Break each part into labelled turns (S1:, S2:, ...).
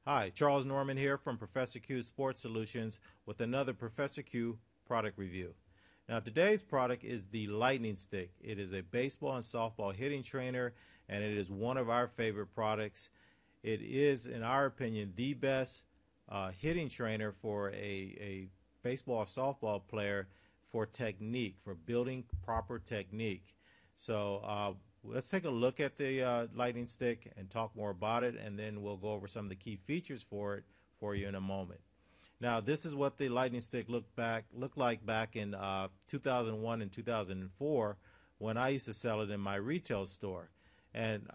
S1: Hi, Charles Norman here from Professor Q Sports Solutions with another Professor Q product review. Now, today's product is the Lightning Stick. It is a baseball and softball hitting trainer, and it is one of our favorite products. It is, in our opinion, the best hitting trainer for a baseball or softball player for technique, for building proper technique. So let's take a look at the Lightning Stick and talk more about it, and then we'll go over some of the key features for it for you in a moment. Now, this is what the Lightning Stick looked like back in 2001 and 2004 when I used to sell it in my retail store. And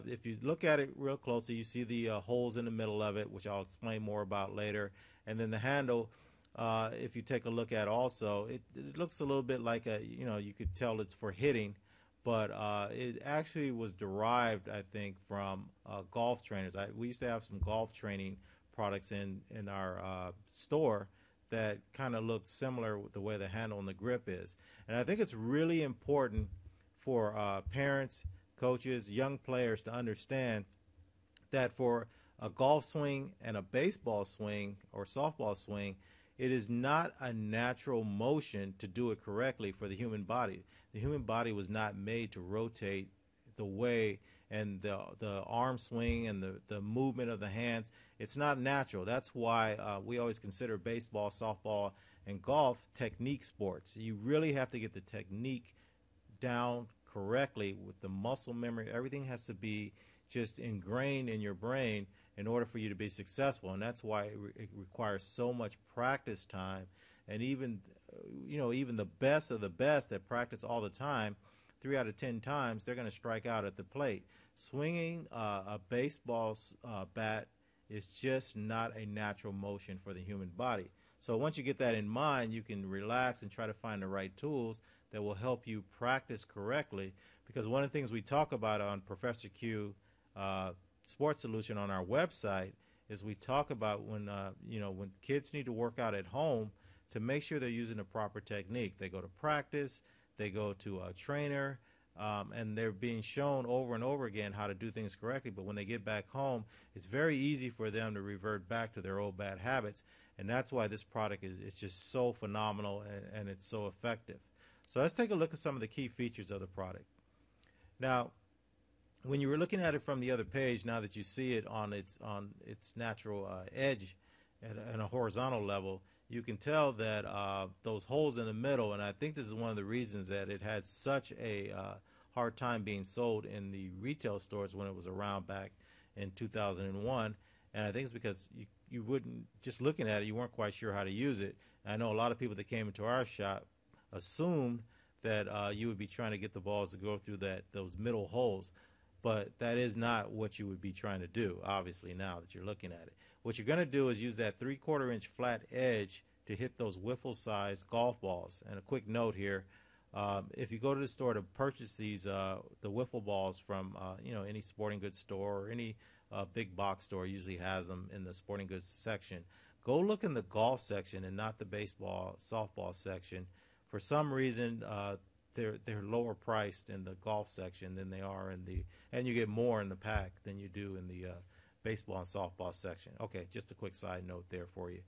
S1: if you look at it real closely, you see the holes in the middle of it, which I'll explain more about later. And then the handle, if you take a look at also, it looks a little bit like you could tell it's for hitting, but it actually was derived, I think, from golf trainers. We used to have some golf training products in our store that kind of looked similar with the way the handle and the grip is. And I think it's really important for parents, coaches, young players to understand that for a golf swing and a baseball swing or softball swing, it is not a natural motion to do it correctly for the human body. The human body was not made to rotate the way and the arm swing and the movement of the hands. It's not natural. That's why we always consider baseball, softball, and golf technique sports. You really have to get the technique down correctly with the muscle memory. Everything has to be just ingrained in your brain in order for you to be successful, and that's why it requires so much practice time. And even the best of the best that practice all the time, 3 out of 10 times they're going to strike out at the plate. Swinging a baseball bat is just not a natural motion for the human body. So once you get that in mind, you can relax and try to find the right tools that will help you practice correctly. Because one of the things we talk about on Professor Q Sports Solution on our website is we talk about when kids need to work out at home to make sure they're using the proper technique. They go to practice, they go to a trainer, and they're being shown over and over again how to do things correctly. But when they get back home, it's very easy for them to revert back to their old bad habits. And that's why this product is just so phenomenal and it's so effective. So let's take a look at some of the key features of the product. Now, when you were looking at it from the other page, now that you see it on its natural edge at a horizontal level, you can tell that those holes in the middle, and I think this is one of the reasons that it had such a hard time being sold in the retail stores when it was around back in 2001. And I think it's because you wouldn't, just looking at it, you weren't quite sure how to use it. And I know a lot of people that came into our shop assumed that you would be trying to get the balls to go through those middle holes. But that is not what you would be trying to do, obviously, now that you're looking at it. What you're going to do is use that 3/4 inch flat edge to hit those wiffle-sized golf balls. And a quick note here, if you go to the store to purchase these, the wiffle balls from any sporting goods store or any big box store usually has them in the sporting goods section. Go look in the golf section and not the baseball, softball section. For some reason, they're lower priced in the golf section than they are and you get more in the pack than you do in the baseball and softball section. Okay, just a quick side note there for you.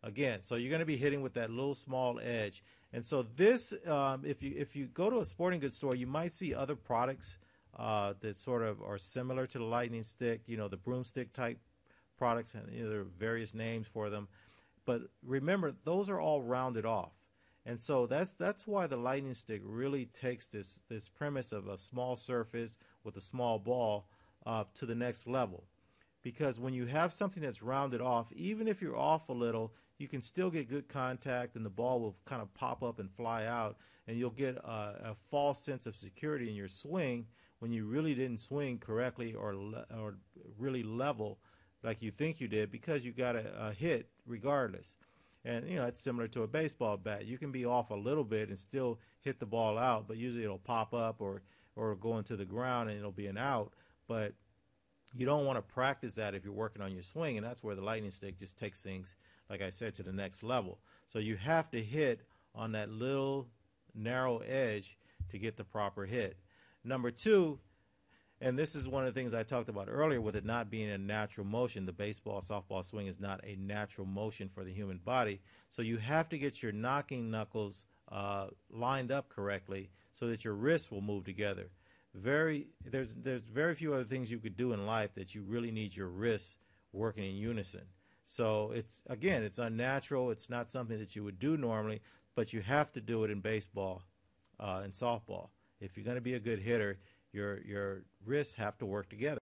S1: Again, so you're going to be hitting with that little small edge. And so this, if you go to a sporting goods store, you might see other products that sort of are similar to the Lightning Stick, the broomstick type products, and there are various names for them. But remember, those are all rounded off. And so that's why the Lightning Stick really takes this premise of a small surface with a small ball to the next level. Because when you have something that's rounded off, even if you're off a little, you can still get good contact and the ball will kind of pop up and fly out, and you'll get a false sense of security in your swing when you really didn't swing correctly or really level like you think you did, because you got a hit regardless. And it's similar to a baseball bat. You can be off a little bit and still hit the ball out, but usually it'll pop up or go into the ground and it'll be an out. But you don't want to practice that if you're working on your swing, and that's where the Lightning Stick just takes things, like I said, to the next level. So you have to hit on that little narrow edge to get the proper hit. Number two, And this is one of the things I talked about earlier with it not being a natural motion. The baseball, softball swing is not a natural motion for the human body. So you have to get your knocking knuckles lined up correctly so that your wrists will move together. There's very few other things you could do in life that you really need your wrists working in unison. So it's unnatural. It's not something that you would do normally, but you have to do it in baseball and softball. If you're going to be a good hitter, your wrists have to work together.